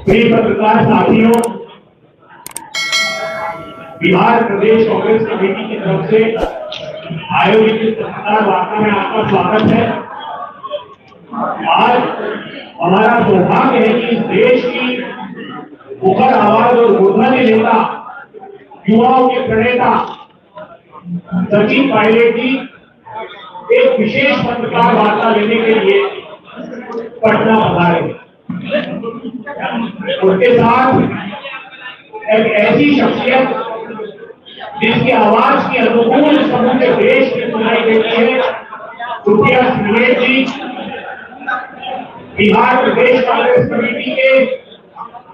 प्रिय पत्रकार साथियों, बिहार प्रदेश कांग्रेस कमेटी की तरफ से आयोजित इस पत्रकार वार्ता में आपका स्वागत है। आज हमारा सौभाग्य है कि इस देश की मुखर आवाज और बुलंद नेता, युवाओं के प्रणेता सचिन पायलट जी एक विशेष पत्रकार वार्ता लेने के लिए पटना पधारे। उसके साथ एक ऐसी शख्सियत जिसकी आवाज की अनुकूल समूचे देश की सुनाई देती है, सुप्रिया सुले जी, बिहार प्रदेश कांग्रेस कमेटी के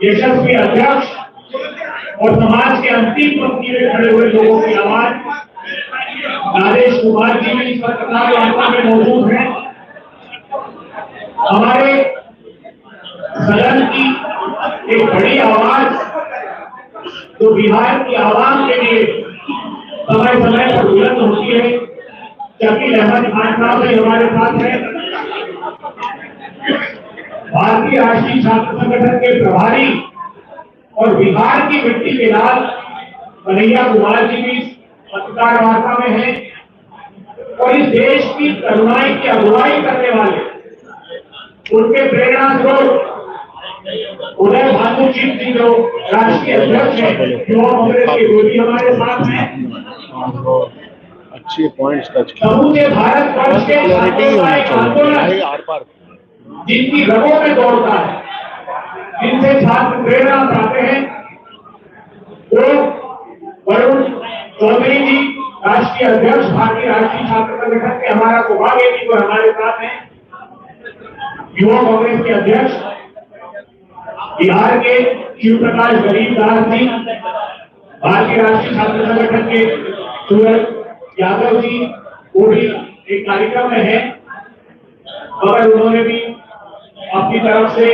यशस्वी अध्यक्ष और समाज के अंतिम पंक्ति में खड़े हुए लोगों की आवाज राजेश कुमार जी भी इस पत्रकार वार्ता में मौजूद हैं। हमारे सदन की एक बड़ी आवाज जो बिहार की आवाम के लिए समय समय पर बुलंद होती है, शकील अहमद खान साहब भी हमारे साथ है। भारतीय राष्ट्रीय छात्र संगठन के प्रभारी और बिहार की मिट्टी के लाल कन्हैया कुमार जी भी पत्रकार वार्ता में है और इस देश की करुणाई की अगुवाई करने वाले उनके प्रेरणा स्रोत उदय भानु जी जो राष्ट्रीय अध्यक्ष है युवा कांग्रेस के, वो भी हमारे साथ हैं। अच्छे पॉइंट्स टच समूचे भारत वर्ष के आंदोलन जिनकी रगों में दौड़ता है, जिनसे छात्र प्रेरणा पाते हैं, वो वरुण चौधरी जी राष्ट्रीय अध्यक्ष भारतीय राष्ट्रीय छात्र संगठन के, हमारा सौभाग्य जी जो हमारे साथ हैं। युवा कांग्रेस के अध्यक्ष बिहार के शिव प्रकाश गरीबदास जी, भारतीय राष्ट्रीय छात्र संगठन के सूरज यादव जी, वो भी एक कार्यक्रम में है मगर उन्होंने भी अपनी तरफ से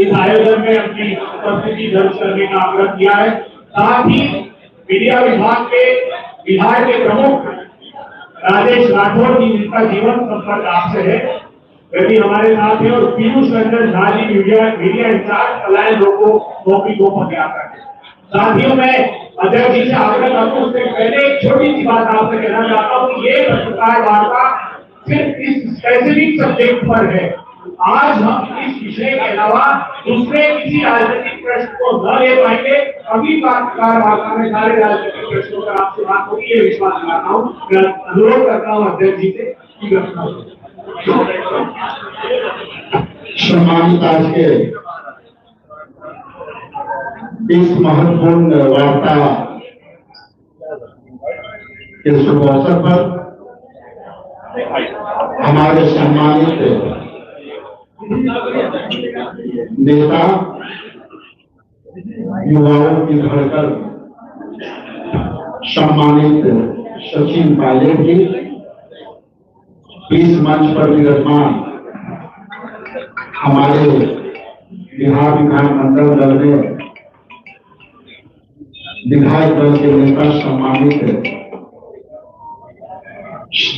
इस आयोजन में अपनी उपस्थिति दर्ज करने का आग्रह किया है। साथ ही मीडिया विभाग के बिहार के प्रमुख राजेश राठौर जी, जिनका जीवन संपर्क आपसे है, वे भी हमारे साथ हैं। और पीयूष रंजन झा जी, मीडिया इंचार्ज पलायन लोगों नौकरी को पदयात्रा है। साथियों, मैं अध्यक्ष जी से आग्रह करता हूँ, उससे पहले एक छोटी सी बात आपसे कहना चाहता हूँ कि ये पत्रकार वार्ता सिर्फ इस स्पेसिफिक सब्जेक्ट पर है। आज हम इस विषय के अलावा दूसरे किसी राजनीतिक प्रश्न को न ले पाएंगे। अभी पत्रकार वार्ता में सारे राजनीतिक प्रश्नों पर आपसे बात होगी, ये विश्वास दिलाता हूँ। मैं अनुरोध करता हूँ अध्यक्ष जी से कि सम्मानित आज के इस महत्वपूर्ण वार्ता के शुभ अवसर पर हमारे सम्मानित नेता, युवाओं की धड़कन सम्मानित सचिन पायलट जी, इस मंच पर विराजमान हमारे बिहार विधानमंडल दल में विधायक दल के नेता सम्मानित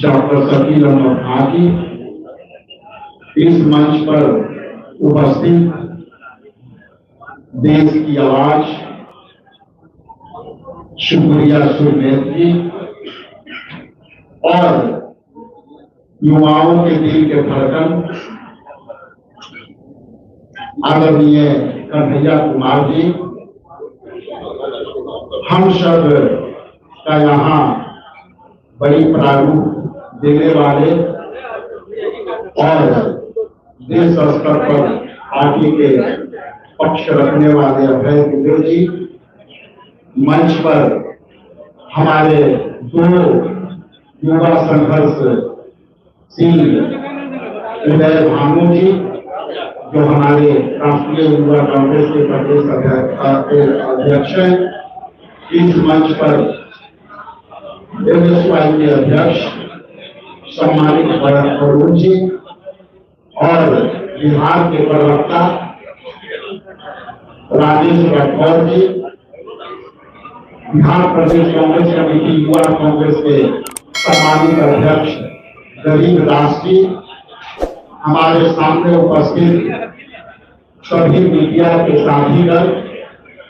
डॉक्टर शकील अहमद खान जी, इस मंच पर उपस्थित देश की आवाज सुप्रिया सुले जी और युवाओं के दिल के धड़कन आदरणीय कन्हैया कुमार जी, हम सब का यहाँ बड़ी प्रारूप देने वाले और देश स्तर पर पार्टी के पक्ष रखने वाले अभय दुबे जी, मंच पर हमारे दो युवा संघर्षशील उदय भानु जी जो हमारे राष्ट्रीय युवा कांग्रेस के प्रदेश अध्यक्ष हैं, इस मंच पर एमएसवाई के अध्यक्ष सम्मानित वरुण जी और बिहार के प्रवक्ता राजेश राठौर जी, बिहार प्रदेश कांग्रेस कमेटी युवा कांग्रेस के सम्मानित अध्यक्ष गरीबदास जी, हमारे सामने उपस्थित सभी मीडिया के साथीगण,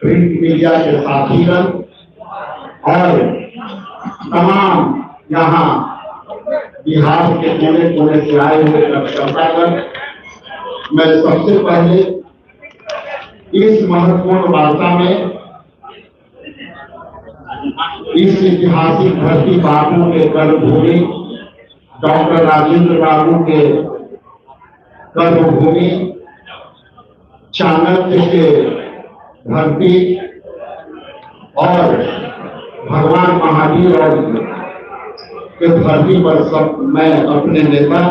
प्रिंट मीडिया के साथीगण और तमाम यहाँ बिहार के कोने कोने से आए हुए कार्यकर्तागण, मैं सबसे पहले इस महत्वपूर्ण वार्ता में इस ऐतिहासिक धरती बापू के कर्मभूमि, डॉक्टर राजेंद्र बाबू के कर्मभूमि, चाणक्य के धरती और भगवान महावीर और के धरती पर सब मैं अपने नेता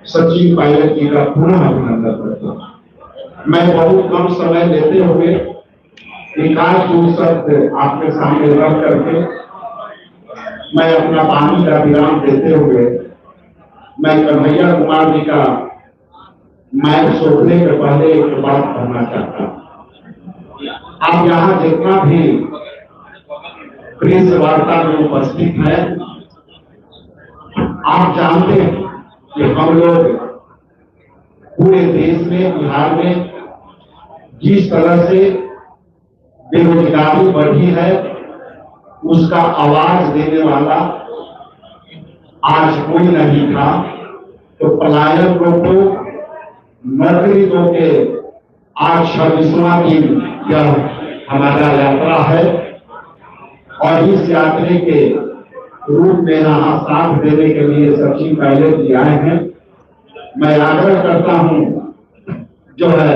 सचिन पायलट जी का पुनः अभिनंदन करता हूँ। मैं बहुत कम समय लेते हुए एकाध दो शब्द आपके सामने रख करके मैं अपना पानी का विराम देते हुए मैं कन्हैया कुमार जी का माइक सौंपने के पहले एक बात करना चाहता हूँ। आप यहाँ जितना भी प्रेस वार्ता में उपस्थित है, आप जानते हैं कि हम लोग पूरे देश में, बिहार में जिस तरह से बेरोजगारी बढ़ी है, उसका आवाज देने वाला आज कोई नहीं था। तो पलायन रोको, नौकरी दो के आज 26वां दिन यह हमारा यात्रा है और इस यात्रा के रूप में यहाँ साथ देने के लिए सचिन पायलट जी आए हैं। मैं आग्रह करता हूँ जो है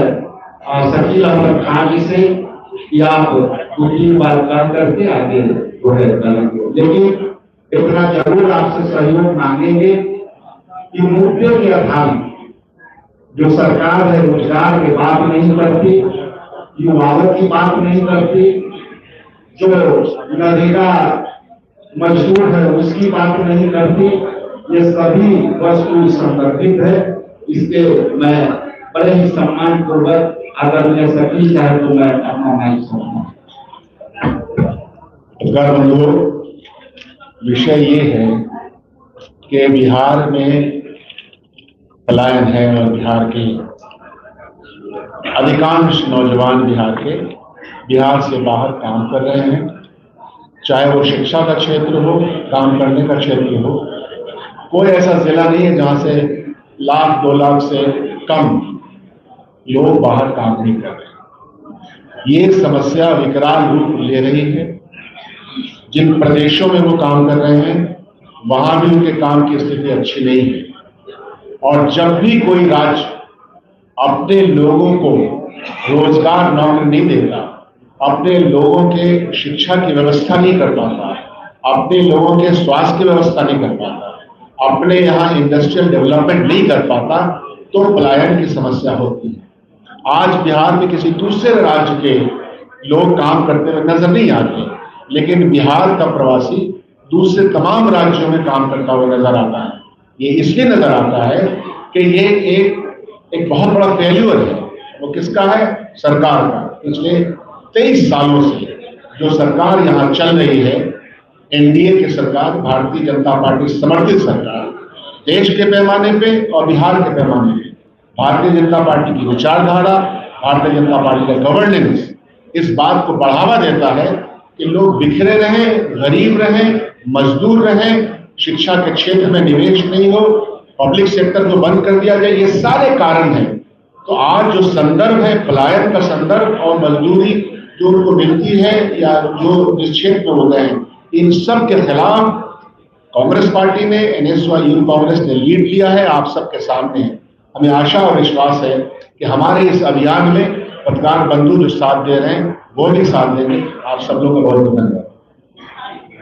शकील अहमद खान जी से कि आप 2-3 बार काम करके आगे जो है करेंगे, लेकिन इतना जरूर आपसे सहयोग मांगेंगे कि मुद्दे के आधार जो सरकार है रोजगार की बात नहीं करती, युवाओं की बात नहीं करती, जो नरेगा मजदूर है उसकी बात नहीं करती, ये सभी वस्तु संदर्भित है। इसके मैं बड़े ही सम्मान पूर्वक अगर मैं सकी चाहे तो मैं अपना माइक सुनूंगा। विषय ये है कि बिहार में पलायन है और बिहार के अधिकांश नौजवान बिहार से बाहर काम कर रहे हैं, चाहे वो शिक्षा का क्षेत्र हो, काम करने का क्षेत्र हो। कोई ऐसा जिला नहीं है जहां से 1-2 लाख से कम लोग बाहर काम नहीं कर रहे। ये समस्या विकराल रूप ले रही है। जिन प्रदेशों में वो काम कर रहे हैं वहां भी उनके काम की स्थिति अच्छी नहीं है। और जब भी कोई राज्य अपने लोगों को रोजगार नौकरी नहीं देता, अपने लोगों के शिक्षा की व्यवस्था नहीं कर पाता, अपने लोगों के स्वास्थ्य की व्यवस्था नहीं कर पाता, अपने यहाँ इंडस्ट्रियल डेवलपमेंट नहीं कर पाता, तो पलायन की समस्या होती है। आज बिहार में किसी दूसरे राज्य के लोग काम करते हुए नजर नहीं आते, लेकिन बिहार का प्रवासी दूसरे तमाम राज्यों में काम करता हुआ नजर आता है। ये इसलिए नजर आता है कि ये एक बहुत बड़ा फेल्यूर है। वो किसका है? सरकार का। पिछले 23 सालों से जो सरकार यहाँ चल रही है, एनडीए की सरकार, भारतीय जनता पार्टी समर्थित सरकार, देश के पैमाने पे और बिहार के पैमाने पे भारतीय जनता पार्टी की विचारधारा, भारतीय जनता पार्टी का गवर्नेंस इस बात को बढ़ावा देता है कि लोग बिखरे रहें, गरीब रहें, मजदूर रहें, शिक्षा के क्षेत्र में निवेश नहीं हो, पब्लिक सेक्टर को बंद कर दिया जाए। ये सारे कारण हैं। तो आज जो संदर्भ है पलायन का संदर्भ और मजदूरी जो उनको मिलती है या जो जिस क्षेत्र में होते हैं, इन सब के खिलाफ कांग्रेस पार्टी ने, एनएसवाई यूथ कांग्रेस ने लीड लिया है। आप सबके सामने हमें आशा और विश्वास है कि हमारे इस अभियान में पत्रकार बंधु जो साथ दे रहे हैं वो भी साथ देंगे। आप सब लोगों का बहुत बहुत धन्यवाद।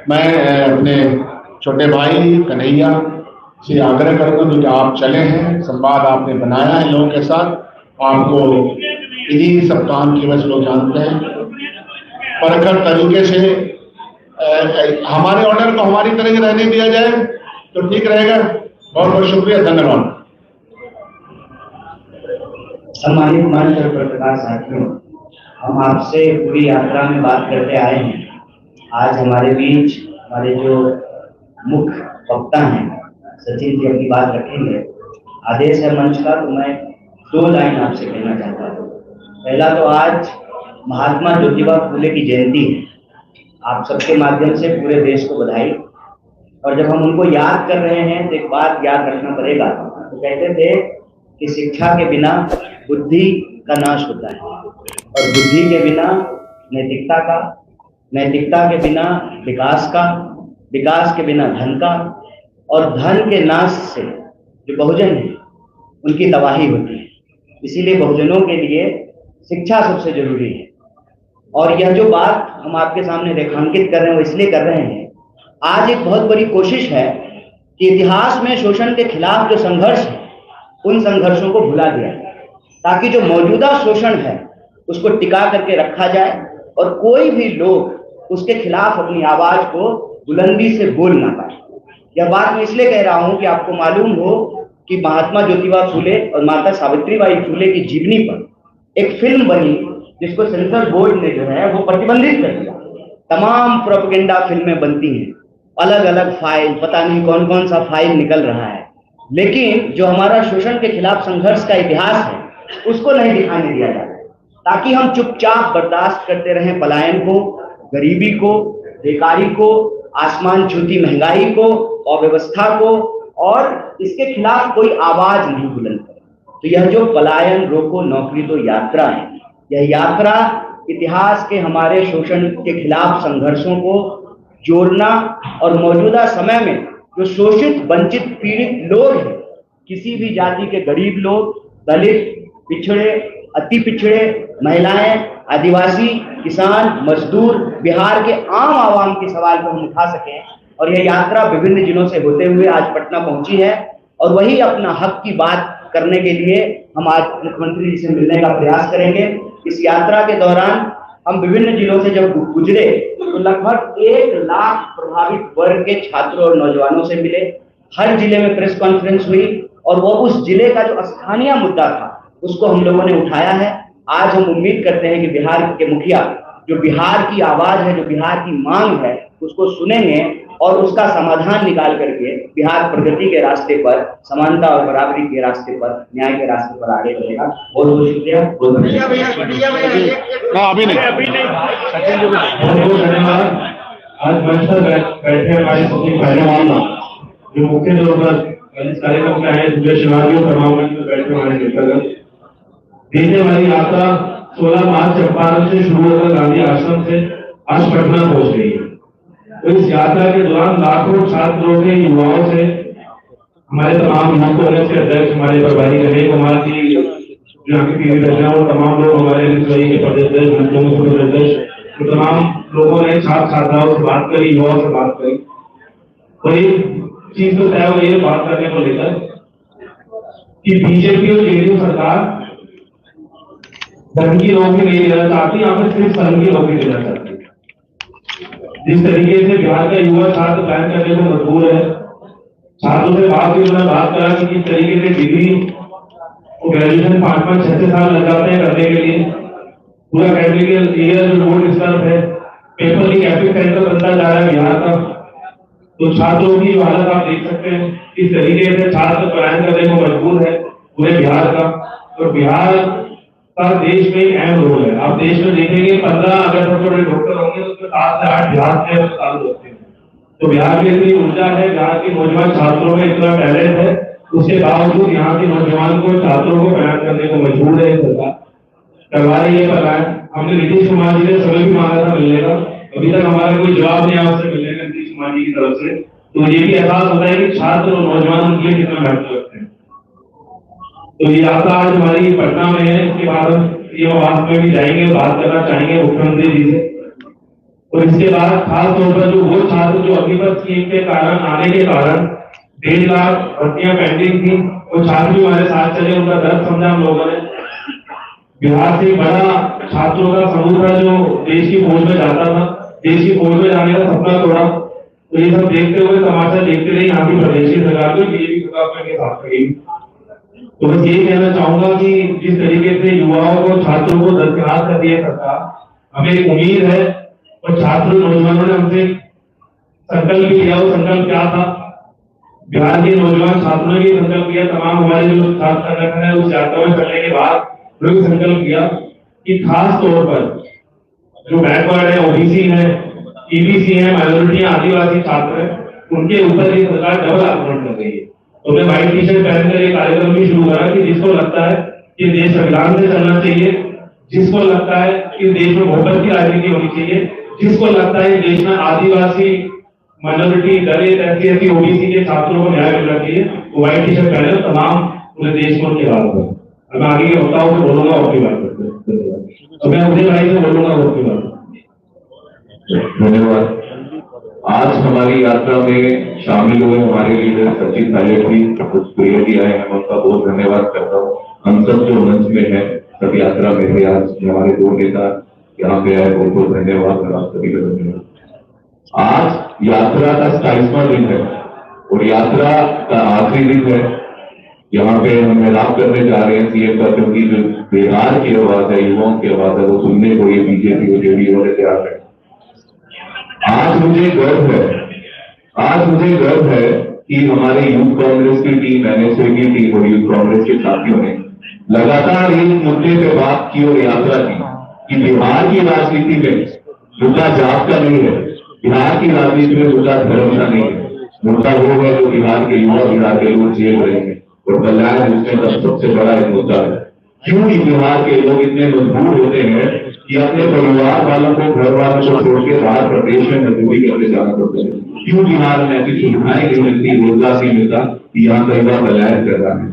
मैं अपने छोटे भाई कन्हैया से आग्रह करूंगा क्योंकि आप चले हैं, संवाद आपने बनाया है लोगों के साथ, आपको इन्हीं सब काम की वजह लोग जानते हैं। परखर तरीके से हमारे ऑर्डर को हमारी तरह रहने दिया जाए तो ठीक रहेगा। बहुत बहुत शुक्रिया, धन्यवाद। सम्मानित मंच और पत्रकार साथियों, हम आपसे पूरी यात्रा में बात करते आए हैं। आज हमारे बीच हमारे जो मुख्य वक्ता हैं सचिन जी अपनी बात रखेंगे। आदेश है मंच का, तो मैं दो लाइन आपसे कहना चाहता हूँ। पहला तो आज महात्मा ज्योतिबा फूले की जयंती है। आप सबके माध्यम से पूरे देश को बधाई। और जब हम उनको याद कर रहे हैं तो एक बात याद रखना पड़ेगा। तो कहते थे कि शिक्षा के बिना बुद्धि का नाश होता है, और बुद्धि के बिना नैतिकता का, नैतिकता के बिना विकास का, विकास के बिना धन का, और धन के नाश से जो बहुजन है उनकी तबाही होती है। इसीलिए बहुजनों के लिए शिक्षा सबसे जरूरी है। और यह जो बात हम आपके सामने रेखांकित कर रहे हैं वो इसलिए कर रहे हैं, आज एक बहुत बड़ी कोशिश है कि इतिहास में शोषण के खिलाफ जो संघर्ष है उन संघर्षों को भुला दिया जाए, ताकि जो मौजूदा शोषण है उसको टिका करके रखा जाए और कोई भी लोग उसके खिलाफ अपनी आवाज को बुलंदी से बोल ना पाए। यह बात मैं इसलिए कह रहा हूं कि आपको मालूम हो कि महात्मा ज्योतिबा फूले और माता सावित्रीबाई फूले की जीवनी पर एक फिल्म बनी, जिसको सेंसर बोर्ड ने जो है वो प्रतिबंधित कर दिया। तमाम प्रोपेगेंडा फिल्में बनती हैं, अलग अलग फाइल, पता नहीं कौन कौन सा फाइल निकल रहा है, लेकिन जो हमारा शोषण के खिलाफ संघर्ष का इतिहास है उसको नहीं दिखाने दिया जाता, ताकि हम चुपचाप बर्दाश्त करते रहें पलायन को, गरीबी को, बेकारी को, आसमान छूती महंगाई को, अव्यवस्था को, और इसके खिलाफ कोई आवाज नहीं बुलंद करे। तो यह जो पलायन रोको नौकरी दो यात्रा है, यह यात्रा इतिहास के हमारे शोषण के खिलाफ संघर्षों को जोड़ना और मौजूदा समय में जो शोषित, वंचित, पीड़ित लोग हैं, किसी भी जाति के गरीब लोग, दलित, पिछड़े, अति पिछड़े, महिलाएं, आदिवासी, किसान, मजदूर, बिहार के आम आवाम के सवाल को हम उठा सकें। और यह यात्रा विभिन्न जिलों से होते हुए आज पटना पहुंची है, और वही अपना हक की बात करने के लिए हम आज मुख्यमंत्री जी से मिलने का प्रयास करेंगे। इस यात्रा के दौरान हम विभिन्न जिलों से जब गुजरे तो लगभग 1 लाख प्रभावित वर्ग के छात्रों और नौजवानों से मिले। हर जिले में प्रेस कॉन्फ्रेंस हुई और वो उस जिले का जो स्थानीय मुद्दा था उसको हम लोगों ने उठाया है। आज हम उम्मीद करते हैं कि बिहार के मुखिया जो बिहार की आवाज है, जो बिहार की मांग है, उसको सुनेंगे और उसका समाधान निकाल करके बिहार प्रगति के रास्ते पर, समानता और बराबरी के रास्ते पर, न्याय के रास्ते पर आगे बढ़ेगा। बहुत बहुत शुक्रिया। बहुत अभी नहीं धन्यवाद। आज मंच पर बैठे हमारे सबसे पहलवान जो मुख्य तौर पर इस कार्यक्रम में आए, दूसरे शिवाजी और तमाम मंच पर बैठे हमारे मित्रगण, देखने वाली यात्रा 16 मार्च चंपारण से शुरू होकर गांधी आश्रम से आज पटना पहुंच गई है। तो इस यात्रा के दौरान लाखों छात्रों के, युवाओं से, हमारे तमाम युवा कांग्रेस के अध्यक्ष हमारे प्रभारी रमेश कुमार जी, जो यहाँ की पीवी रचना, और तमाम लोग हमारे के प्रदेश अध्यक्ष, तो तमाम लोगों ने छात्र छात्राओं से बात करी, युवाओं से बात करी। और एक चीज तो तय हो गई है बात करने को लेकर कि बीजेपी और जेडीयू सरकार धर्म की नौकरी नहीं देना चाहती, यहाँ पर सिर्फ धर्म की नौकरी देना चाहती है। जिस तरीके से बिहार का युवा छात्र प्लान करने को मजबूर है, छात्रों से बात की, उन्होंने बात करा कि किस तरीके से डिग्री और ग्रेजुएशन 5-5, 6 साल लग जाते हैं करने के लिए। पूरा एकेडमिक ईयर जो रोड डिस्टर्ब है, पेपर लीक एपिक सेंटर बनता जा रहा है बिहार का। तो छात्रों की हालत आप देख सकते हैं, किस तरीके से छात्र पलायन करने को मजबूर है पूरे बिहार का। और बिहार का देश में एक अहम रोल है। आप देश में देखेंगे 15 अगर छोटे डॉक्टर होंगे तो उसमें 7 से 8 बिहार से अस्पताल होते हैं। तो बिहार में इतनी ऊर्जा है, बिहार के नौजवान छात्रों में इतना टैलेंट है, उसके बावजूद यहाँ के नौजवान को, छात्रों को पलायन करने को मजबूर है सरकार। करवा रही है पलायन। हमने नीतीश कुमार जी ने समय भी मांगा था मिलने का, अभी तक हमारा कोई जवाब नहीं आया उससे मिलने का नीतीश कुमार जी की तरफ से। तो ये भी एहसास होता है कि छात्र और नौजवान उनके लिए कितना महत्व रखते हैं। तो ये यात्रा आज हमारी पटना में है, इसके बाद हम सीएम में भी जाएंगे, बात करना चाहेंगे मुख्यमंत्री जी से। और इसके बाद खास तौर पर जो वो छात्र जो अग्निपथ स्कीम के कारण आने के कारण 1.5 लाख भर्तियां पेंडिंग थी, वो छात्र भी हमारे साथ चले, उनका दर्द समझा हम लोगों ने। बिहार से बड़ा छात्रों का समूह था जो देश की फौज में जाता था, देश की फौज में जाने का सपना तोड़ा। तो ये सब देखते हुए, समाचार देखते रहे यहाँ की प्रदेश सरकार को, बीजेपी सरकार के साथ रही। तो बस यही कहना चाहूंगा कि जिस तरीके से युवाओं को, छात्रों को दरकिनार कर दिया सरकार, हमें एक उम्मीद है। और छात्र नौजवानों ने हमसे संकल्प भी लिया। वो संकल्प क्या था बिहार के नौजवान छात्रों ने भी संकल्प किया, तमाम हमारे जो छात्र संगठन है उस यात्रा में चलने के बाद लोगों ने संकल्प किया कि खास तौर पर जो बैकवर्ड है, ओबीसी है, ईबीसी है, माइनॉरिटी आदिवासी छात्र है, उनके ऊपर ये सरकार डबल आक्रमण कर रही है। तो मैं व्हाइट टी शर्ट पहनकर एक कार्यक्रम भी शुरू करा कि जिसको लगता है कि देश संविधान से चलना चाहिए, जिसको लगता है कि देश में बहुमत की राजनीति होनी चाहिए, जिसको लगता है देश में आदिवासी, माइनॉरिटी, दलित, एससी, ओबीसी के छात्रों को न्याय मिलना चाहिए, वो व्हाइट टी शर्ट पहने, तमाम पूरे देश को उनके बात पर मैं आगे के वक्ताओं से बोलूंगा और की बात करते हैं। तो मैं उदय भाई से बोलूंगा और की बात। धन्यवाद। आज हमारी यात्रा में शामिल हुए हमारे लीडर सचिन पायलट जी कुछ प्रिय भी आए हैं, मैं उनका बहुत धन्यवाद करता हूँ। हम सब जो मंच में है सब यात्रा में है, आज हमारे दो नेता यहाँ पे आए, बहुत बहुत धन्यवाद और आप सभी का धन्यवाद। आज यात्रा का 27वां दिन है और यात्रा का आखिरी दिन है। यहाँ पे हम मिलाप करने जा रहे हैं सीएम का, क्योंकि जो बिहार की आवाज है, युवाओं की आवाज है, वो सुनने को ये बीजेपी और जेडीयू वाले तैयार है। आज मुझे गर्व है कि हमारे यूथ कांग्रेस की टीम, एनएसए की टीम और यूथ कांग्रेस के साथियों ने लगातार इस मुद्दे पे बात की और यात्रा की कि बिहार की राजनीति में मुद्दा जात का नहीं है, बिहार की राजनीति में मुद्दा धर्म का नहीं है, मुद्दा वो है जो बिहार के युवा, बिहार के लोग झेल रहे हैं और कल्याण उसमें सबसे बड़ा एक मुद्दा है। क्यों ही बिहार के लोग इतने मजबूर होते हैं कि अपने परिवार वालों को, घर वालों को छोड़ के बाहर प्रदेश में मजदूरी करने जाना पड़ता है? क्यों बिहार में ऐसी सुविधाएं नहीं मिलती, रोजगार नहीं मिलता? यहाँ कई बार पलायन कर रहा है,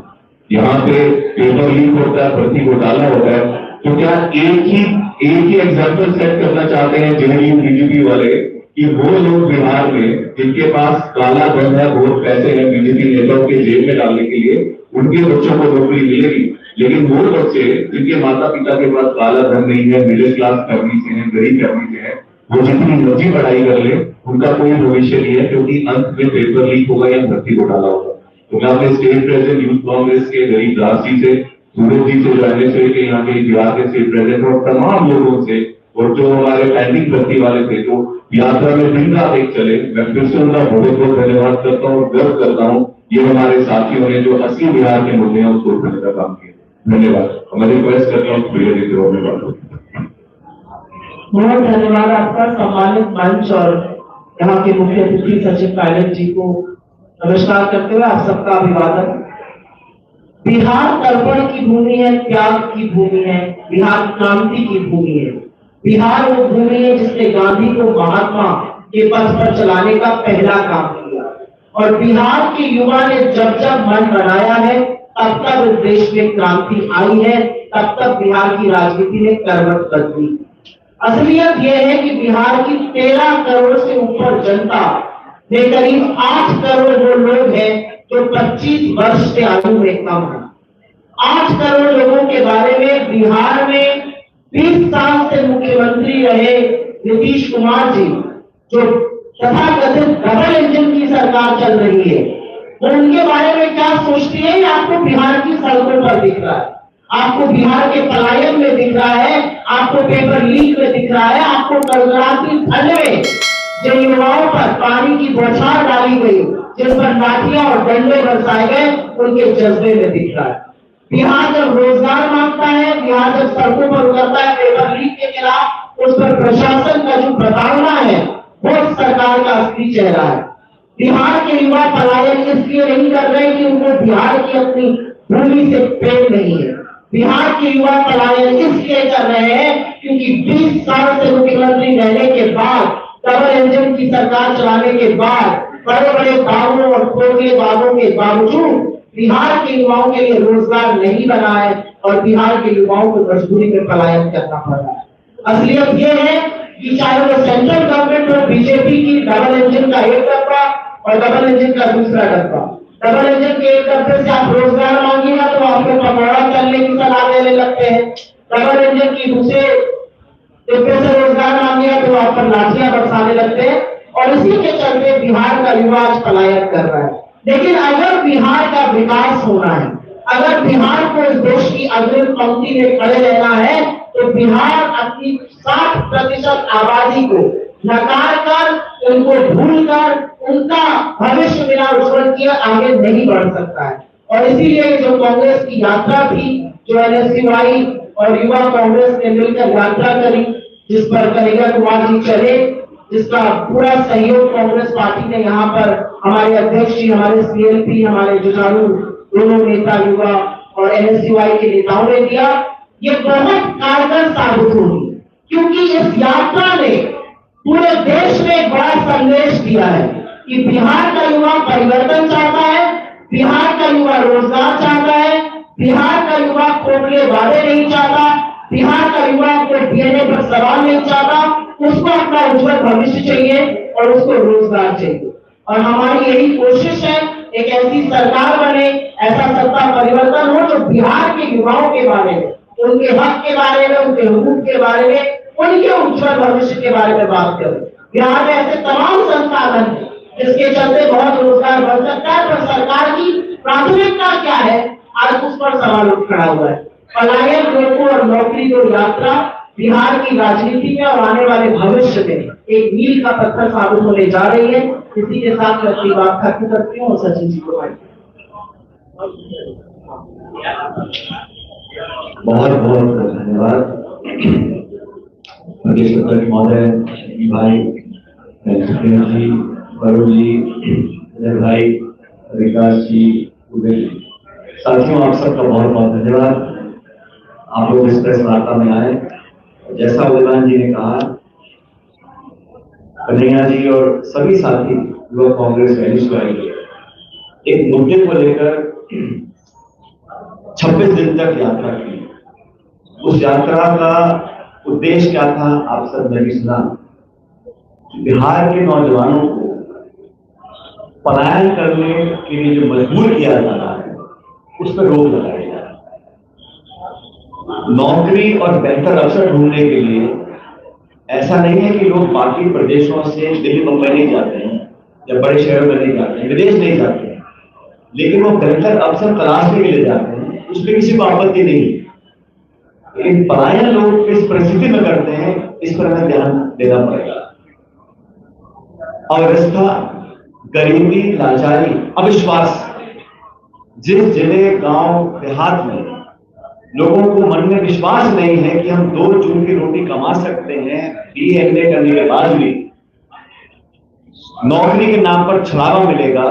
यहाँ पे पेपर लीक होता है, भर्ती घोटाला होता है। तो क्या एक ही एग्जाम्पल सेट करना चाहते हैं जेडीयू बीजेपी वाले कि वो लोग बिहार में जिनके पास काला धन है, बहुत पैसे हैं बीजेपी नेताओं के जेब में डालने के लिए, उनके बच्चों को नौकरी मिलेगी, लेकिन वो बच्चे जिनके माता पिता के पास काला धन नहीं है, मिडिल क्लास फैमिली से हैं, गरीब फैमिली से हैं, वो जितनी मर्जी पढ़ाई कर ले उनका कोई भविष्य नहीं है, क्योंकि अंत में पेपर लीक होगा या भर्ती घोटाला होगा। तो मैं अपने स्टेट प्रेसिडेंट यूथ कांग्रेस के गरीब दास जी से, सूरज जी से, एनएसए के यहाँ के बिहार के स्टेट प्रेसिडेंट और तमाम लोगों से, और जो हमारे पेंडिंग भर्ती वाले थे जो यात्रा में दिन रात एक चले, मैं फिर से उनका बहुत बहुत धन्यवाद करता हूँ और गर्व करता हूँ ये हमारे साथियों ने जो असली बिहार के मुद्दे हैं उसको उठाने का काम किया। धन्यवाद। मैं रिक्वेस्ट करता हूँ प्रिय मित्रों में बात। बहुत धन्यवाद आपका। सम्मानित मंच और यहाँ के मुख्य अतिथि सचिन पायलट जी को नमस्कार करते हुए आप सबका अभिवादन। बिहार तर्पण की भूमि है, त्याग की भूमि है, बिहार क्रांति की भूमि है। बिहार वो भूमि है जिसने गांधी को महात्मा के पथ पर चलाने का पहला काम किया, और बिहार के युवा ने जब जब मन बनाया है तब तक देश में क्रांति आई है, तब तक बिहार की राजनीति ने करवट बदली। असलियत यह है कि बिहार की 13 करोड़ से ऊपर जनता में करीब 8 करोड़ वो लोग हैं जो 25 वर्ष से आयु में कम है। 8 करोड़ लोगों के बारे में बिहार में 20 साल से मुख्यमंत्री रहे नीतीश कुमार जी, जो तथाकथित डबल इंजन की सरकार चल रही है, वो उनके बारे में क्या सोचती है? ये आपको बिहार की सड़कों पर दिख रहा है, आपको बिहार के पलायन में दिख रहा है, आपको पेपर लीक में दिख रहा है, आपको कलराती ठंड में जो युवाओं पर पानी की बौछार डाली गई, जिस पर लाठियां और डंडे बरसाए गए, उनके जज्बे में दिख रहा है। बिहार जब रोजगार मांगता है, बिहार जब सड़कों पर उतरता है पेपर लीक के खिलाफ, उस पर प्रशासन का जो प्रताड़ना है वो सरकार का असली चेहरा है। बिहार के युवा पलायन इसलिए नहीं कर रहे कि उनको बिहार की अपनी भूमि से प्रेम नहीं है। बिहार के युवा पलायन इसलिए कर रहे हैं क्योंकि 20 साल से मुख्यमंत्री रहने के बाद, डबल इंजन की सरकार चलाने के बाद, बड़े बड़े दावों और खोखले वादों के बावजूद बिहार के युवाओं के लिए रोजगार नहीं बना है और बिहार के युवाओं को मजबूरी में पलायन करना पड़ रहा है। असलियत यह है कि चाहे वो सेंट्रल गवर्नमेंट और बीजेपी की डबल इंजन का एक डब्बा और डबल इंजन का दूसरा डब्बा, डबल इंजन के एक डब्बे से आप रोजगार मांगिएगा तो आपको पकौड़ा चलने की सलाह देने लगते हैं, डबल इंजन की दूसरे डिब्बे से रोजगार मांगिएगा तो आप पर लाठियां बरसाने लगते हैं, और इसी के चलते बिहार का युवा आज पलायन कर रहा है। लेकिन अगर बिहार का विकास होना है, अगर बिहार को इस देश की अग्रिम पंक्ति में खड़े रहना है, तो बिहार अपनी 60% आबादी को नकार कर, उनको भूल कर, उनका भविष्य बिना उज्जवल किए आगे नहीं बढ़ सकता है। और इसीलिए जो कांग्रेस की यात्रा थी, जो NSCY और युवा कांग्रेस ने मिलकर यात्रा करी, जिस पर कन्हैया कुमार जी चले, जिसका पूरा सहयोग कांग्रेस पार्टी ने यहाँ पर हमारे अध्यक्ष जी, हमारे CLP, हमारे जुझारू दोनों नेता युवा और NSCY के नेताओं ने दिया, ये बहुत कारगर साबित होगी, क्योंकि इस यात्रा ने पूरे देश में एक बड़ा संदेश दिया है कि बिहार का युवा परिवर्तन चाहता है, बिहार का युवा रोजगार चाहता है, बिहार का युवा खोखले वादे नहीं चाहता, बिहार का युवा को DNA पर सवाल नहीं चाहता, उसको अपना उज्जवल भविष्य चाहिए और उसको रोजगार चाहिए। और हमारी यही कोशिश है, एक ऐसी सरकार बने, ऐसा सत्ता परिवर्तन हो जो बिहार के युवाओं के बारे में, उनके हक के बारे में, उनके हुकूक के बारे में, उनके उज्जवल भविष्य के बारे में बात करें। बिहार में ऐसे तमाम संसाधन हैं जिसके चलते बहुत रोजगार बढ़ सकता है, पर सरकार की प्राथमिकता क्या है, आज उस पर सवाल उठ खड़ा हुआ है। पलायन रोको और नौकरी दो यात्रा बिहार की राजनीति में और आने वाले भविष्य में एक मील का पत्थर साबित होने जा रही है। इसी के साथ मैं अपनी बात खत्म करती हूँ। सचिन जी को बहुत बहुत धन्यवाद प्रदेश अध्यक्ष महोदय, भाई सुप्रिया जी, वरुण जी, अजय भाई, विकास जी, उदय, साथियों आप सबका बहुत बहुत धन्यवाद। आप लोग इस प्रेस वार्ता में आए। जैसा उदयमान जी ने कहा, कन्हैया जी और सभी साथी युवा कांग्रेस एक मुद्दे को लेकर 26 दिन तक यात्रा की। उस यात्रा का उद्देश्य क्या था, आप सब ने भी सुना। बिहार के नौजवानों को पलायन करने के लिए जो मजबूर किया जा रहा है, उस पर रोक लगाई जाए। नौकरी और बेहतर अवसर ढूंढने के लिए ऐसा नहीं है कि लोग बाकी प्रदेशों से दिल्ली मुंबई नहीं जाते हैं या बड़े शहरों में नहीं जाते हैं, विदेश नहीं जाते हैं, लेकिन वो बेहतर अवसर तलाशने के लिए जाते हैं। उसमें किसी को आपत्ति नहीं। लेकिन पलायन लोग किस परिस्थिति में करते हैं, इस पर हमें ध्यान देना पड़ेगा। अव्यवस्था, गरीबी, लाचारी, अविश्वास, जिस जिले, गांव, देहात में लोगों को मन में विश्वास नहीं है कि हम 2 जून की रोटी कमा सकते हैं, BA करने के बाद भी नौकरी के नाम पर छलावा मिलेगा,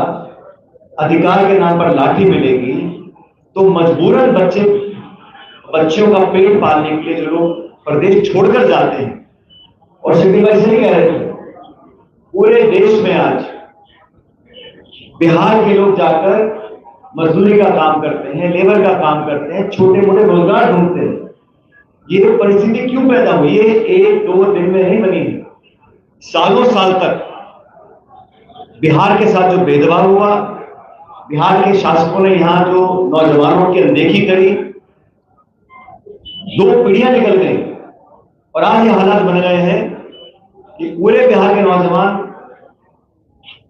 अधिकार के नाम पर लाठी मिलेगी, तो मजबूरन बच्चों का पेट पालने के लिए जो लोग प्रदेश छोड़कर जाते हैं। और शक्ति भाई सही कह रहे थे, पूरे देश में आज बिहार के लोग जाकर मजदूरी का काम करते हैं, लेबर का काम करते हैं, छोटे मोटे रोजगार ढूंढते हैं। ये परिस्थिति क्यों पैदा हुई? ये 1-2 दिन में नहीं बनी, सालों साल तक बिहार के साथ जो भेदभाव हुआ, बिहार के शासकों ने यहां जो नौजवानों की अनदेखी करी, 2 पीढ़ियां निकल गई और आज ये हालात बन गए हैं कि पूरे बिहार के नौजवान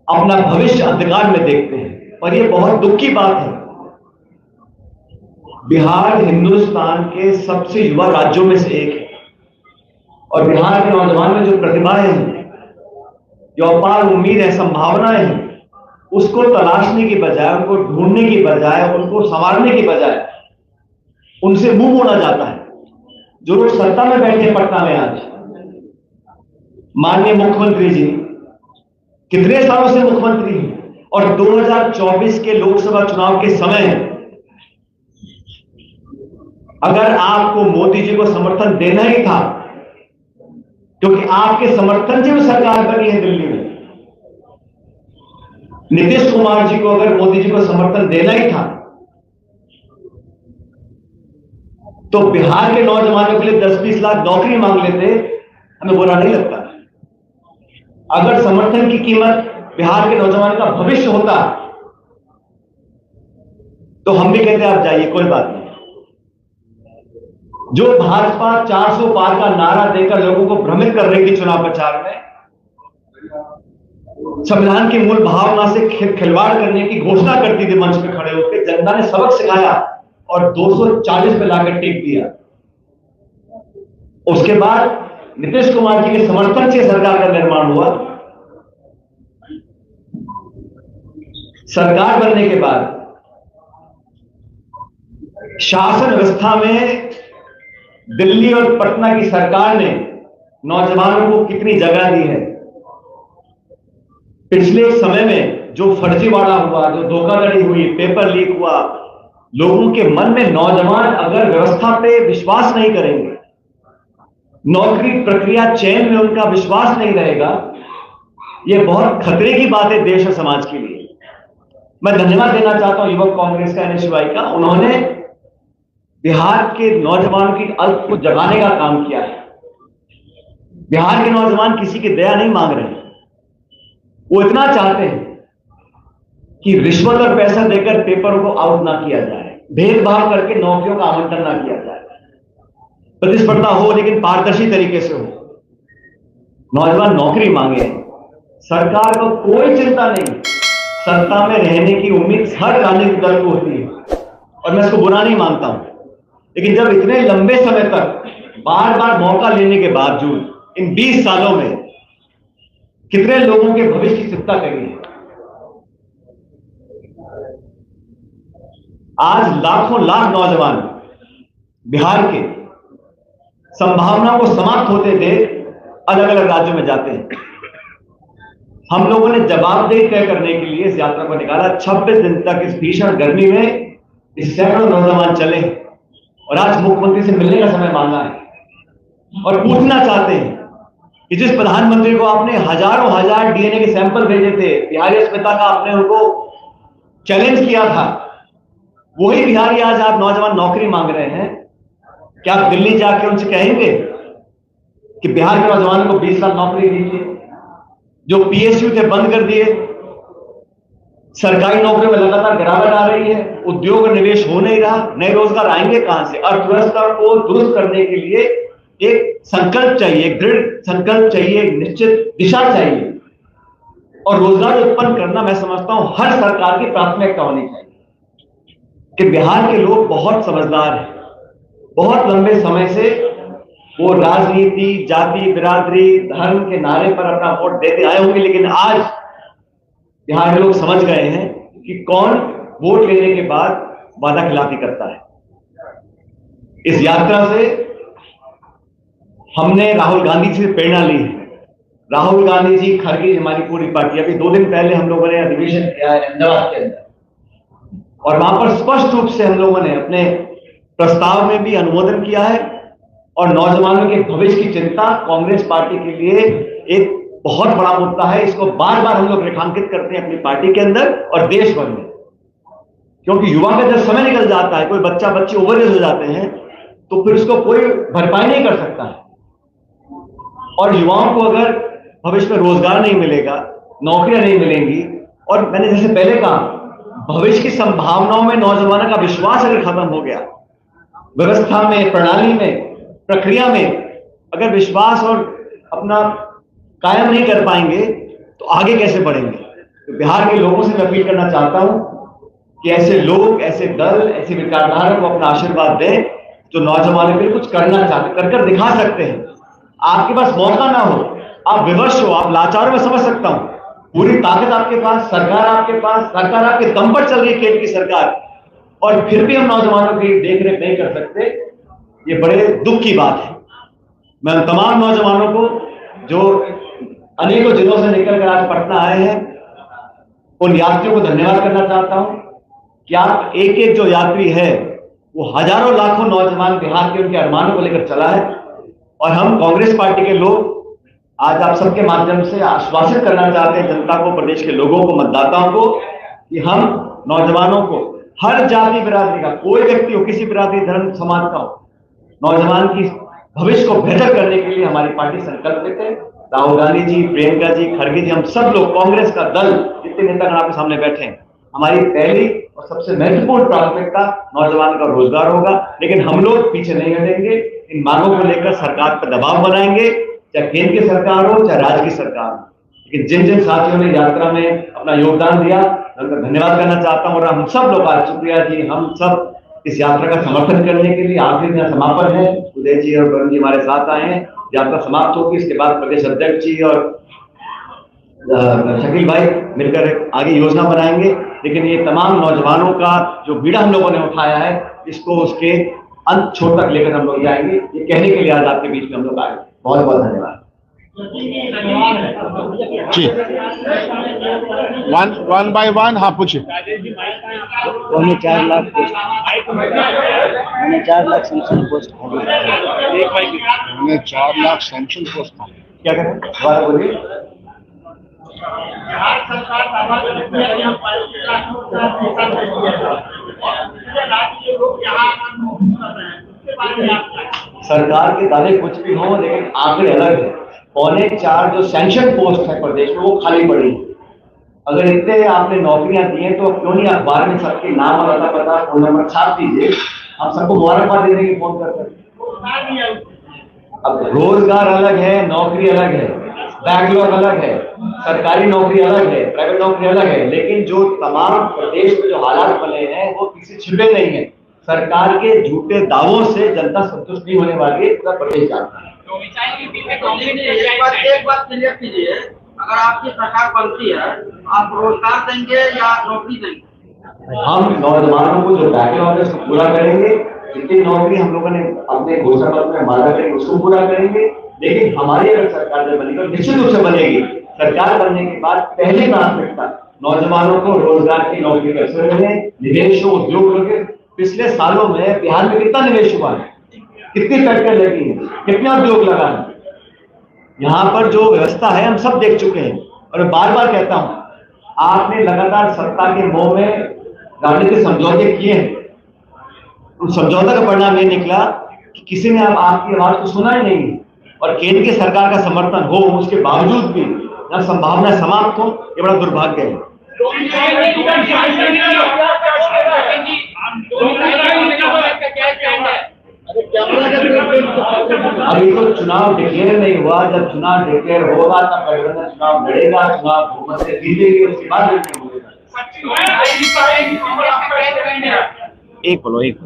अपना भविष्य अंधकार में देखते हैं। और ये बहुत दुख की बात है। बिहार हिंदुस्तान के सबसे युवा राज्यों में से एक है और बिहार के नौजवान में जो प्रतिभाएं हैं, जो अपार उम्मीद है, संभावनाएं हैं, उसको तलाशने की बजाय, उनको ढूंढने की बजाय, उनको संवारने की बजाय उनसे मुंह मोड़ा जाता है। जो लोग सत्ता में बैठे पटना में आज, माननीय मुख्यमंत्री जी कितने सालों से मुख्यमंत्री हैं और 2024 के लोकसभा चुनाव के समय अगर आपको मोदी जी को समर्थन देना ही था, क्योंकि आपके समर्थन से भी सरकार बनी है दिल्ली में, नीतीश कुमार जी को अगर मोदी जी को समर्थन देना ही था, तो बिहार के नौजवानों के लिए 10-20 लाख नौकरी मांग लेते, हमें बुरा नहीं लगता। अगर समर्थन की कीमत बिहार के नौजवान का भविष्य होता तो हम भी कहते आप जाइए, कोई बात नहीं। जो भाजपा 400 पार का नारा देकर लोगों को भ्रमित कर रही थी चुनाव प्रचार में, संविधान की मूल भावना से खिलवाड़ करने की घोषणा करती थी मंच पे खड़े होकर, जनता ने सबक सिखाया और 240 पे लाकर टेक दिया। उसके बाद नीतीश कुमार जी के समर्थन से सरकार का निर्माण हुआ। सरकार बनने के बाद शासन व्यवस्था में दिल्ली और पटना की सरकार ने नौजवानों को कितनी जगह दी है। पिछले समय में जो फर्जीवाड़ा हुआ, जो धोखाधड़ी हुई, पेपर लीक हुआ, लोगों के मन में नौजवान अगर व्यवस्था पे विश्वास नहीं करेंगे, नौकरी प्रक्रिया चयन में उनका विश्वास नहीं रहेगा, यह बहुत खतरे की बात है देश और समाज के लिए। मैं धन्यवाद देना चाहता हूं युवक कांग्रेस का, NSUI का। उन्होंने बिहार के नौजवानों की अल्प को जगाने का काम किया है। बिहार के नौजवान किसी की दया नहीं मांग रहे हैं, वो इतना चाहते हैं कि रिश्वत और पैसा देकर पेपरों को आउट ना किया जाए, भेदभाव करके नौकरियों का आवंटन ना किया जाए, प्रतिस्पर्धा हो लेकिन पारदर्शी तरीके से हो। नौजवान नौकरी मांगे, सरकार को कोई चिंता नहीं, सत्ता में रहने की उम्मीद हर राजनीतिक दल को होती है और मैं इसको बुरा नहीं मानता हूं, लेकिन जब इतने लंबे समय तक बार बार मौका लेने के बावजूद इन 20 सालों में कितने लोगों के भविष्य की चिंता करी है। आज लाखों लाख नौजवान बिहार के संभावना को समाप्त होते देख अलग अलग राज्यों में जाते हैं। हम लोगों ने जवाबदेही तय करने के लिए इस यात्रा को निकाला। 26 दिन तक इस भीषण गर्मी में इस सैकड़ों नौजवान चले और आज मुख्यमंत्री से मिलने का समय मांगा है और पूछना चाहते हैं कि जिस प्रधानमंत्री को आपने हजारों हजार DNA के सैंपल भेजे थे, बिहारी अस्मिता का आपने उनको चैलेंज किया था, वही बिहारी आज आप नौजवान नौकरी मांग रहे हैं। क्या आप दिल्ली जाके उनसे कहेंगे कि बिहार के नौजवानों को 20 लाख नौकरी दीजिए? जो PSU थे बंद कर दिए, सरकारी नौकरियों में लगातार गिरावट आ रही है, उद्योग और निवेश हो नहीं रहा, नए रोजगार आएंगे कहां से? अर्थव्यवस्था को दुरुस्त करने के लिए एक संकल्प चाहिए, एक दृढ़ संकल्प चाहिए, एक निश्चित दिशा चाहिए और रोजगार उत्पन्न करना मैं समझता हूं हर सरकार की प्राथमिकता होनी चाहिए। कि बिहार के लोग बहुत समझदार हैं, बहुत लंबे समय से वो राजनीति, जाति, बिरादरी, धर्म के नारे पर अपना वोट देते आए होंगे, लेकिन आज बिहार के लोग समझ गए हैं कि कौन वोट लेने के बाद वादा खिलाफी करता है। इस यात्रा से हमने राहुल गांधी जी से प्रेरणा ली है। राहुल गांधी जी, खड़गे, हमारी पूरी पार्टी, अभी 2 दिन पहले हम लोगों ने अधिवेशन किया है अहमदाबाद के अंदर और वहां पर स्पष्ट रूप से हम लोगों ने अपने प्रस्ताव में भी अनुमोदन किया है और नौजवानों के भविष्य की चिंता कांग्रेस पार्टी के लिए एक बहुत बड़ा मुद्दा है। इसको बार बार हम लोग रेखांकित करते हैं अपनी पार्टी के अंदर और देश भर में, क्योंकि युवा का जब समय निकल जाता है, कोई बच्चा बच्ची ओवरएज हो जाते हैं, तो फिर उसको कोई भरपाई नहीं कर सकता है। और युवाओं को अगर भविष्य में रोजगार नहीं मिलेगा, नौकरियां नहीं मिलेंगी, और मैंने जैसे पहले कहा, भविष्य की संभावनाओं में नौजवानों का विश्वास अगर खत्म हो गया, व्यवस्था में, प्रणाली में, प्रक्रिया में अगर विश्वास और अपना कायम नहीं कर पाएंगे तो आगे कैसे बढ़ेंगे? तो बिहार के लोगों से मैं अपील करना चाहता हूं कि ऐसे लोग, ऐसे दल, ऐसी विचारधारा को अपना आशीर्वाद दें जो नौजवानों के लिए कुछ करना चाहते, कर दिखा सकते हैं। आपके पास मौका ना हो, आप विवश हो, आप लाचार हो, मैं समझ सकता हूं। पूरी ताकत आपके पास, सरकार आपके पास, सरकार आपके दम पर चल रही है, केंद्र की सरकार, और फिर भी हम नौजवानों की देखरेख नहीं कर सकते, ये बड़े दुख की बात है। मैं उन तमाम नौजवानों को जो अनेकों जिलों से निकलकर आज पटना आए हैं, उन यात्रियों को धन्यवाद करना चाहता हूं कि आप एक एक जो यात्री है वो हजारों लाखों नौजवान बिहार के उनके अरमानों को लेकर चला है। और हम कांग्रेस पार्टी के लोग आज आप सबके माध्यम से आश्वासित करना चाहते हैं जनता को, प्रदेश के लोगों को, मतदाताओं को, कि हम नौजवानों को, हर जाति बिरादरी का कोई व्यक्ति हो, किसी बिरादरी, धर्म, समाज का हो, नौजवान की भविष्य को बेहतर करने के लिए हमारी पार्टी संकल्पित है। राहुल गांधी जी, प्रियंका जी, खड़गे जी, हम सब लोग, कांग्रेस का दल, जितने नेतागण आपके सामने बैठे हैं, हमारी पहली और सबसे महत्वपूर्ण प्राथमिकता नौजवान का रोजगार होगा। लेकिन हम लोग पीछे नहीं हटेंगे, इन मांगों को लेकर सरकार पर दबाव बनाएंगे, चाहे केंद्र की सरकार हो, चाहे राज्य की सरकार हो। लेकिन जिन जिन साथियों ने यात्रा में अपना योगदान दिया, मैं उनका धन्यवाद करना चाहता हूं। और हम सब लोग आज, शुक्रिया जी, हम सब इस यात्रा का समर्थन करने के लिए, आखिरी दिन समापन है, उदय जी और वरुण जी हमारे साथ आए हैं, यात्रा समाप्त होगी, इसके बाद प्रदेश अध्यक्ष जी और शकील भाई मिलकर आगे योजना बनाएंगे। लेकिन ये तमाम नौजवानों का जो बीड़ा हम लोगों ने उठाया है, इसको उसके अंत छोर तक लेकर हम लोग जाएंगे। ये कहने के लिए आज आपके बीच में हम लोग आए। बहुत बहुत धन्यवाद जी। वन बाय वन, हाँ पूछिए। 4 लाख सैंक्शन पोस्ट खाली 4 लाख सैंक्शन पोस्ट खाली। क्या करें, दोबारा बोलिए। बिहार सरकार दावा करती है कि हम 35 लाख राज्य लोग यहाँ नौकरी कर रहे हैं, उसके बारे में आप क्या? सरकार के दावे कुछ भी हो, लेकिन आंकड़े अलग है। 4.25 जो सैंक्शन पोस्ट है प्रदेश में, वो खाली पड़ी है। अगर इतने आपने नौकरियां दी हैं, तो क्यों नहीं अखबार में सबके नाम और पता, फोन नंबर छाप दीजिए, हम सबको मुबारकबाद देने की फोन करते हैं। अब रोजगार अलग है, नौकरी अलग है, बैकलॉग अलग है, सरकारी नौकरी अलग है, प्राइवेट नौकरी अलग है, लेकिन जो तमाम प्रदेश में जो हालात बने हैं वो किसी छिपे नहीं है। सरकार के झूठे दावों से जनता संतुष्ट नहीं होने वाली है, पूरा प्रदेश जानता है। एक बात क्लियर कीजिए, अगर आपकी सरकार बनती है, आप रोजगार देंगे या नौकरी देंगे? हम नौजवानों को जो बैकलॉग है उसको पूरा करेंगे। जितनी नौकरी हम लोगों ने अपने घोषणा पत्र में वादा करेंगे उसको पूरा करेंगे। लेकिन हमारी अगर सरकार जब बनेगी, निश्चित रूप से बनेगी, सरकार बनने के बाद पहली प्राथमिकता नौजवानों को रोजगार की नौकरी के अवसर मिले, निवेश हो, उद्योग लगे। पिछले सालों में बिहार में कितना निवेश हुआ है, कितनी फैक्ट्री लगी है, कितना उद्योग लगा है, यहाँ पर जो व्यवस्था है हम सब देख चुके हैं। और मैं बार बार कहता हूं, आपने लगातार सत्ता के मोह में राजनीतिक समझौते किए हैं। उस समझौते का परिणाम ये निकला कि किसी ने आपकी आवाज को सुना ही नहीं, और केंद्र की सरकार का समर्थन हो उसके बावजूद भी न संभावना समाप्त हो, ये बड़ा दुर्भाग्य है। अभी तो चुनाव डिक्लेयर नहीं हुआ, जब चुनाव डिक्लेयर होगा तब गठबंधन चुनाव लड़ेगा, चुनाव बहुमत से जीतेगी, उसके बाद एक बोलो एक।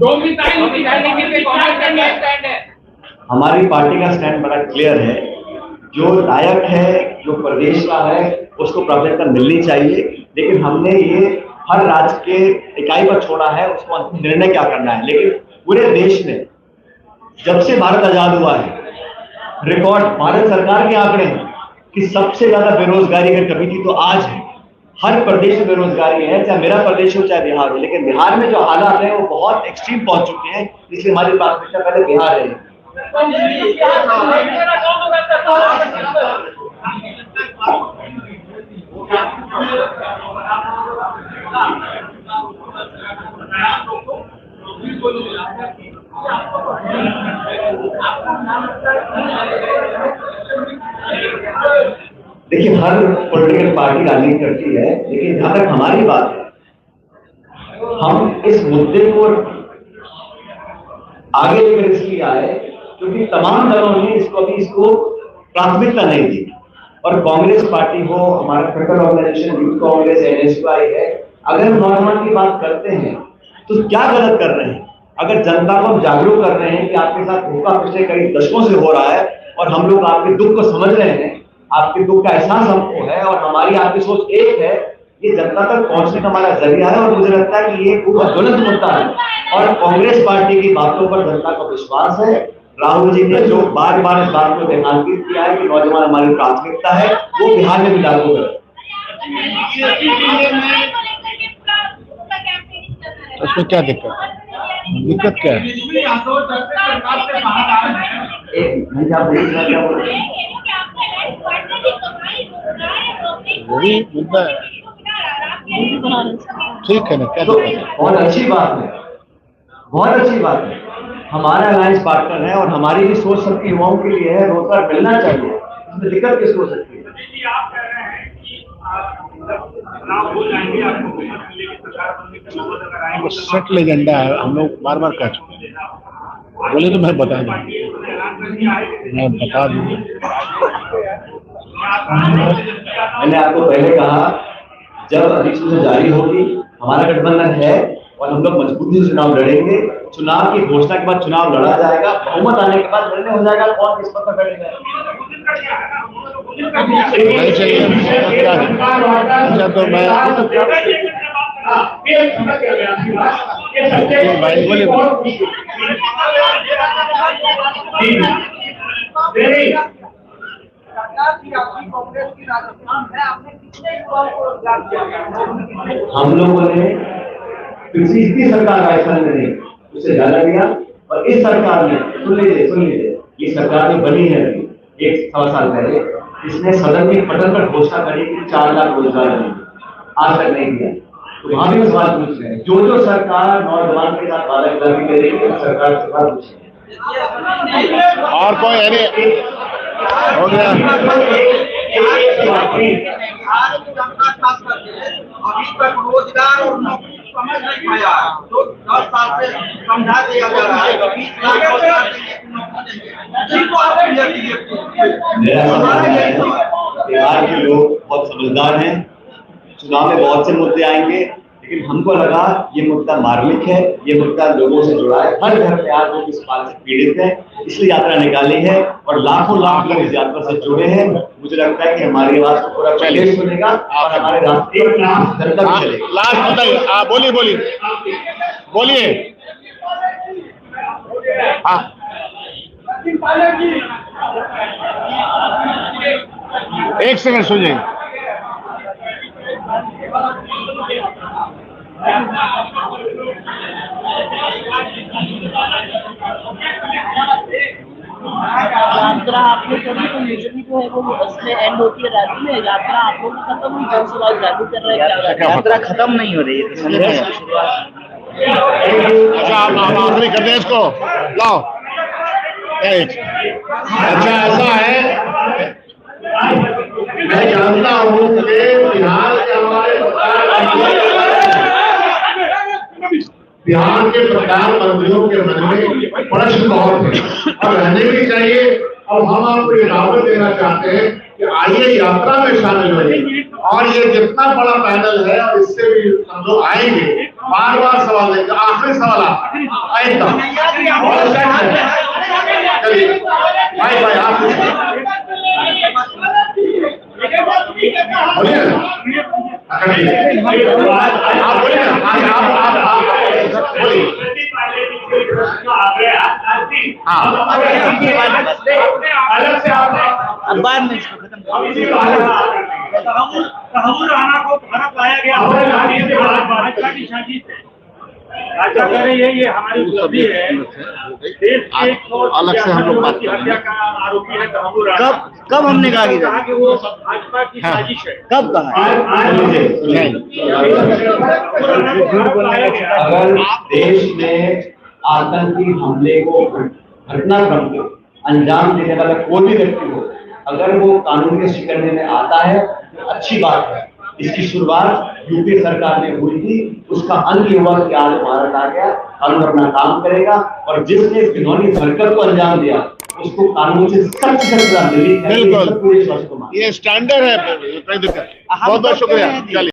हमारी पार्टी का स्टैंड बड़ा क्लियर है, जो लायक है, जो प्रदेश का है, उसको प्राथमिकता मिलनी चाहिए। लेकिन हमने ये हर राज्य के इकाई पर छोड़ा है, उसको अंतिम निर्णय क्या करना है। लेकिन पूरे देश में जब से भारत आजाद हुआ है, रिकॉर्ड भारत सरकार के आंकड़े हैं कि सबसे ज्यादा बेरोजगारी अगर कभी थी तो आज है। हर प्रदेश में बेरोजगारी है, चाहे मेरा प्रदेश हो चाहे बिहार हो। लेकिन बिहार में जो हालात है वो बहुत एक्सट्रीम पहुंच चुके हैं, इसलिए हमारी प्राथमिकता पहले बिहार है। देखिए, हर पॉलिटिकल पार्टी राजनीति करती है, लेकिन जहां तक हमारी बात है, हम इस मुद्दे को आगे लेकर इसलिए आए क्योंकि तमाम दलों ने इसको प्राथमिकता नहीं दी। और कांग्रेस पार्टी हो, हमारा frontal organisation youth Congress NSUI है, अगर हम नौजवान की बात करते हैं तो क्या गलत कर रहे हैं? अगर जनता को हम जागरूक कर रहे हैं कि आपके साथ धोखा पिछले कई दशकों से हो रहा है और हम लोग आपके दुख को समझ रहे हैं, आपके दुख का एहसास हमको है और हमारी आपकी सोच एक है, ये जनता तक पहुंचने का हमारा जरिया है। और मुझे लगता है कि ये खूब ज्वलंत मुद्दा है और कांग्रेस पार्टी की बातों पर जनता का विश्वास है। राहुल जी ने जो बार बार इस बात को रेखांकित किया है कि नौजवान हमारी प्राथमिकता है, वो बिहार में भी लागू है। उसमें क्या दिक्कत क्या है? वही मुद्दा है, ठीक है ना? क्या तो बहुत अच्छी बात है, बहुत अच्छी बात है। हमारा अलायंस पार्टनर है और हमारी भी सोच सबके युवाओं के लिए है, रोजगार मिलना चाहिए, इसमें दिक्कत किसको हो सकती है? आप कह रहे हैं कि चुनाव हो जाएंगे, आपको वो सेटल एजेंडा है, हम लोग बार बार कह चुके हैं। बोले तो मैं बता दूँ, मैं बता दूँ। मैंने आपको पहले कहा, जब अधिसूचना जारी होगी, हमारा गठबंधन है और हम लोग मजबूती से चुनाव लड़ेंगे। चुनाव की घोषणा के बाद चुनाव लड़ा जाएगा, बहुमत आने के बाद निर्णय हो जाएगा कौन किस पद पर बैठेगा। नहीं चाहिए अच्छा, तो मैं ये समझ गया मैं आपकी बात, ये सच्चे और नहीं सरकार की आपकी कांग्रेस की राजस्थान में आपने कितने युवाओं को रोजगार दिया? हम लोगों ने पिछली सरकार राजस्थान में नहीं, उससे ज्यादा दिया। और इस सरकार ने सुन लीजिए, ये सरकार जो बनी है अभी 1 साल पहले, इसने सदन के पटल पर घोषणा करी कि 4 लाख रोजगार देंगे, आज तक नहीं दिया। तो वहां भी सवाल पूछ रहे हैं, जो सरकार नौजवान के साथ वादा कर रही है, सरकार से सवाल पूछ रहे हैं। और कोई हो गया आज की जनता खास करके अभी तक रोजगार और नौकरी समझ नहीं पाया है। तो 10 साल से समझा दिया जा रहा है 20 लाख रोजगार देंगे, नौकरी देंगे। जिनको आप क्लियर कीजिए। मेरा मानना है बिहार के लोग बहुत समझदार हैं, चुनाव में बहुत से मुद्दे आएंगे, लेकिन हमको लगा ये मुद्दा मार्मिक है, ये मुद्दा लोगों से जुड़ा है, हर घर में आज लोग इस बात से पीड़ित हैं, इसलिए यात्रा निकाली है और लाखों लाख लोग इस यात्रा से जुड़े हैं। मुझे लगता है कि हमारी आवाज को पूरा प्रदेश सुनेगा और हमारे राष्ट्रीय जनता भी चलेगा। लास्ट बताइए, आप बोलिए। हाँ, एक सेकंड सुन जाइए। यात्रा आप लोग कभी तो यूजुअली जो है वो उसमें एंड होती है रात में, यात्रा आप लोग खत्म हुई, जनसभा जारी कर रहे हैं, यात्रा खत्म नहीं हो रही है, संघर्ष की शुरुआत। अच्छा, आप आखिरी कर दें इसको, लाओ। अच्छा, ऐसा है, मैं जानता हूँ कि बिहार के प्रधानमंत्रियों के मन में प्रश्न बहुत है और रहने भी चाहिए। और हम आपको ये दावत देना चाहते हैं कि आइए यात्रा में शामिल होइए, और ये जितना बड़ा पैनल है और इससे भी हम लोग आएंगे, बार सवाल लेंगे। आखिरी सवाल आपका एकदम चलिए भाई आप बोलिए ना, आप बोलिए ना, आप बोलिए। अलग से अब बाद में इसको खत्म राणा को भारत लाया गया की शादी से। ये हमारी उपलब्धि है। अलग से हम लोग बात हत्या का आरोपी है। कब हमने कहा कि वो भाजपा की साजिश है? कब कहा? अगर देश में आतंकी हमले को, घटनाक्रम को अंजाम देने वाला कोई भी व्यक्ति हो, अगर वो कानून के शिकंजे में आता है तो अच्छी बात है। इसकी शुरुआत यूपी सरकार ने हुई थी, उसका अंत ये हुआ कि आज भारत आ गया, कानून अपना काम करेगा और जिसने इस घिनौनी हरकत को अंजाम दिया उसको कानून से सख्त सजा मिली है। बिल्कुल, ये स्टैंडर्ड है। बहुत बहुत शुक्रिया। चलिए।